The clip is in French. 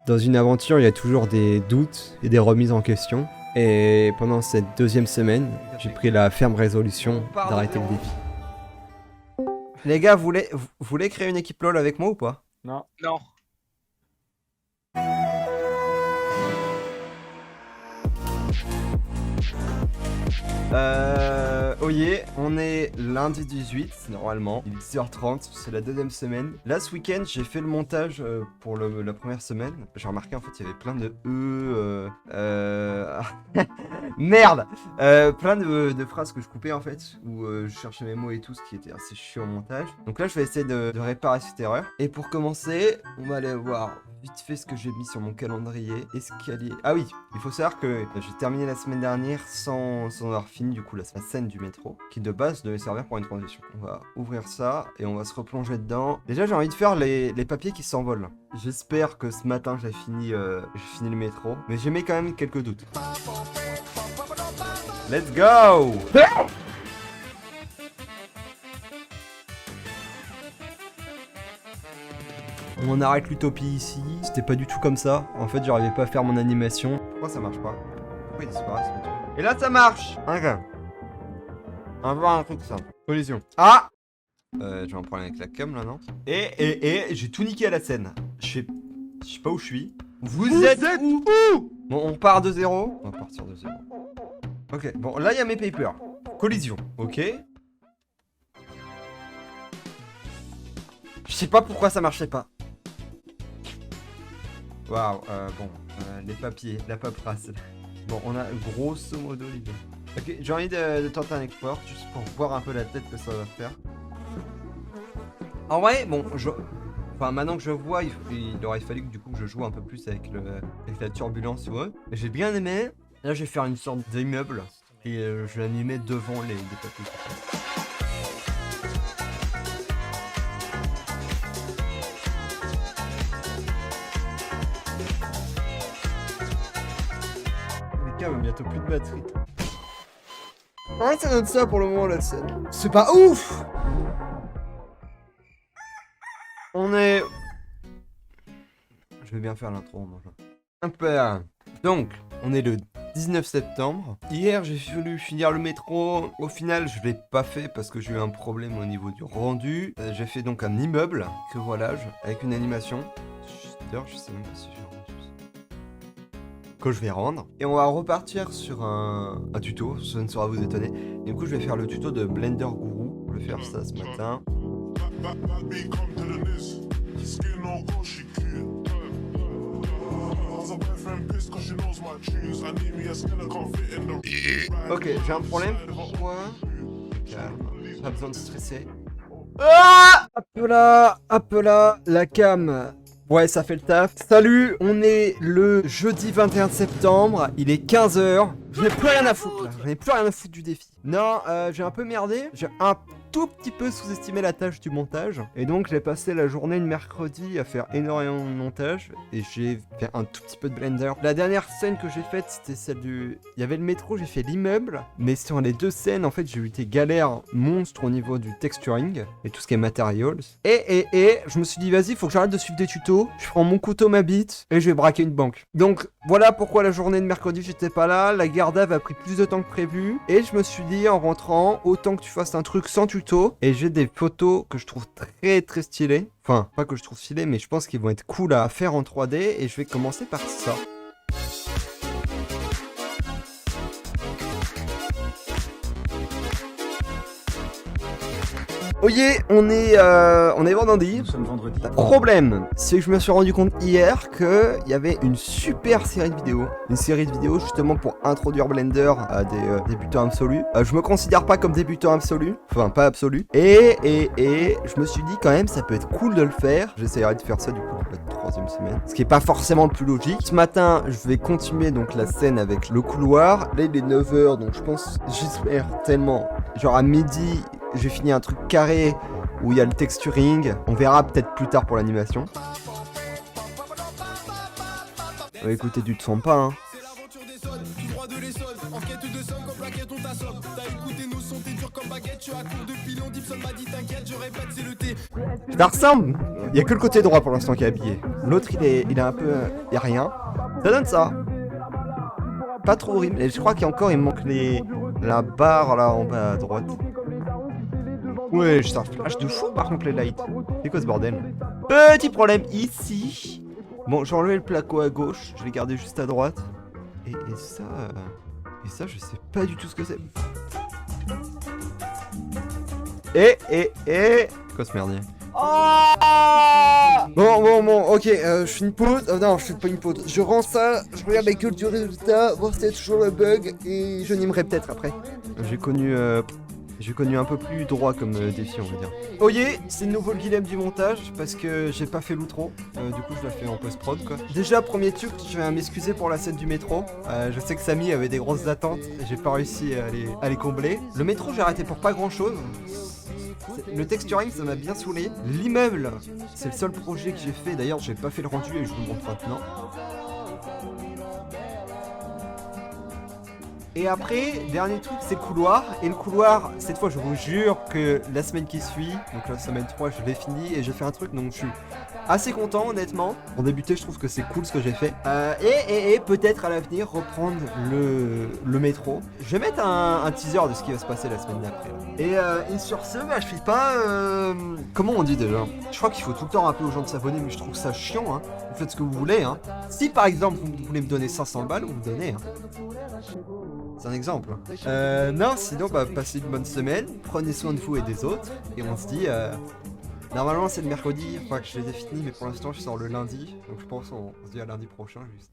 Dans une aventure, il y a toujours des doutes et des remises en question. Et pendant cette deuxième semaine, j'ai pris la ferme résolution d'arrêter le défi. Les gars, vous voulez créer une équipe LoL avec moi ou pas? Non. Non. Oye, on est lundi 18, normalement, il est 10h30, c'est la deuxième semaine. Là, ce week-end, j'ai fait le montage pour la première semaine. J'ai remarqué, en fait, il y avait plein de merde, plein de phrases que je coupais, en fait, où je cherchais mes mots et tout, ce qui était assez chiant au montage. Donc là, je vais essayer de réparer cette erreur. Et pour commencer, on va aller voir vite fait ce que j'ai mis sur mon calendrier. Escalier. Ah oui, il faut savoir que j'ai terminé la semaine dernière sans avoir fini du coup la scène du métro, qui de base devait servir pour une transition. On va ouvrir ça et on va se replonger dedans. Déjà j'ai envie de faire les papiers qui s'envolent. J'espère que ce matin j'ai fini le métro, mais j'ai mis quand même quelques doutes. Let's go! On arrête l'utopie ici, c'était pas du tout comme ça. En fait, j'arrivais pas à faire mon animation. Pourquoi ça marche pas? Pourquoi il disparaît ce truc? Et là, ça marche! Ok. On va voir un truc ça. Collision. Ah! J'ai un problème avec la cam là, non? Et j'ai tout niqué à la scène. Je sais pas où je suis. Vous êtes où? Bon, on part de zéro. On va partir de zéro. Ok, bon, là, il y a mes papers. Collision, ok. Je sais pas pourquoi ça marchait pas. Waouh, bon, les papiers, la paperasse. Bon, on a grosso modo l'idée. Ok, j'ai envie de tenter un export, juste pour voir un peu la tête que ça va faire. En vrai, bon, enfin, maintenant que je vois, il aurait fallu que du coup je joue un peu plus avec la turbulence, ouais. Mais j'ai bien aimé. Là, je vais faire une sorte d'immeuble et je vais l'animer devant les papiers. Bientôt plus de batterie. Ouais, ça donne ça pour le moment la scène. C'est pas ouf. On est... Je vais bien faire l'intro en mangeant. Super. Donc, on est le 19 septembre. Hier, j'ai voulu finir le métro. Au final, je l'ai pas fait parce que j'ai eu un problème au niveau du rendu. J'ai fait donc un immeuble que voilà, avec une animation. D'ailleurs, je sais même pas si j'ai rendu que je vais rendre. Et on va repartir sur un tuto, ça ne saura vous étonner. Et du coup, je vais faire le tuto de Blender Guru. Je vais faire ça ce matin. Ok, j'ai un problème. Pourquoi? Calme, pas besoin de stresser. Ah! Hop là, la cam. Ouais, ça fait le taf. Salut, on est le jeudi 21 septembre, il est 15h. Je n'ai plus rien à foutre là, je n'ai plus rien à foutre du défi. Non, j'ai un peu merdé, j'ai un tout petit peu sous-estimé la tâche du montage. Et donc j'ai passé la journée de mercredi à faire énormément de montage. Et j'ai fait un tout petit peu de Blender. La dernière scène que j'ai faite, c'était celle du... Il y avait le métro, j'ai fait l'immeuble. Mais sur les deux scènes, en fait, j'ai eu des galères monstres au niveau du texturing et tout ce qui est materials. Et je me suis dit, vas-y, faut que j'arrête de suivre des tutos. Je prends mon couteau, ma bite, et je vais braquer une banque. Donc voilà pourquoi la journée de mercredi, j'étais pas là. La garde a pris plus de temps que prévu. Et je me suis dit, en rentrant, autant que tu fasses un truc sans tuto. Et j'ai des photos que je trouve très très stylées. Enfin, pas que je trouve stylées, mais je pense qu'ils vont être cool à faire en 3D. Et je vais commencer par ça. Oye, on est vendredi. Nous sommes vendredi. Problème, c'est que je me suis rendu compte hier qu'il y avait une super série de vidéos. Une série de vidéos justement pour introduire Blender à des débutants absolus. Je me considère pas comme débutant absolu. Enfin, pas absolu. Et je me suis dit quand même, ça peut être cool de le faire. J'essaierai de faire ça du coup la troisième semaine. Ce qui est pas forcément le plus logique. Ce matin, je vais continuer donc la scène avec le couloir. Là, il est 9h, donc je pense, j'espère tellement. Genre à midi, j'ai fini un truc carré où il y a le texturing. On verra peut-être plus tard pour l'animation. Écoutez, tu te sens pas, hein. de l'Essonne. En quête de somme, comme plaquette, on t'assomme. T'as écouté nos sons, t'es dur comme baguette. Je suis à court de pilon, Dipson m'a dit t'inquiète, je répète, c'est le thé. Ça ressemble. Il y a que le côté droit pour l'instant qui est habillé. L'autre, il est un peu... Il y a rien. Ça donne ça. Pas trop horrible. Et je crois qu'il me manque la barre là en bas à droite. Ouais, c'est un flash de fou par contre les lights. C'est quoi ce bordel? Petit problème ici. Bon, je vais enlever le placo à gauche. Je vais garder juste à droite. Et ça... Et ça, je sais pas du tout ce que c'est. Quoi ce merdier? Bon, ok, je fais une pause. Non, je fais pas une pause. Je rends ça, je regarde la gueule du résultat, voir si c'est toujours le bug, et je nimerai peut-être après. J'ai connu un peu plus droit comme défi, on va dire. Oh yeah, c'est le nouveau dilemme du montage, parce que j'ai pas fait l'outro. Du coup, je l'ai fait en post-prod, quoi. Déjà, premier truc, je vais m'excuser pour la scène du métro. Je sais que Samy avait des grosses attentes, et j'ai pas réussi à les combler. Le métro, j'ai arrêté pour pas grand-chose. Le texturing, ça m'a bien saoulé. L'immeuble, c'est le seul projet que j'ai fait. D'ailleurs, j'ai pas fait le rendu et je vous le montre maintenant. Et après, dernier truc, c'est le couloir. Et le couloir, cette fois, je vous jure que la semaine qui suit, donc la semaine 3, je l'ai fini et j'ai fait un truc, donc je suis assez content, honnêtement. Pour débuter, je trouve que c'est cool ce que j'ai fait. Et peut-être à l'avenir, reprendre le métro. Je vais mettre un teaser de ce qui va se passer la semaine d'après. Et sur ce, bah, je fais pas... Comment on dit déjà? Je crois qu'il faut tout le temps rappeler aux gens de s'abonner, mais je trouve ça chiant, hein. Vous faites ce que vous voulez, hein. Si par exemple, vous voulez me donner 500 balles, vous me donnez, hein. C'est un exemple. Non, sinon, bah, passez une bonne semaine, prenez soin de vous et des autres, et on se dit, normalement c'est le mercredi, enfin que je les ai finis, mais pour l'instant je sors le lundi, donc je pense qu'on se dit à lundi prochain juste.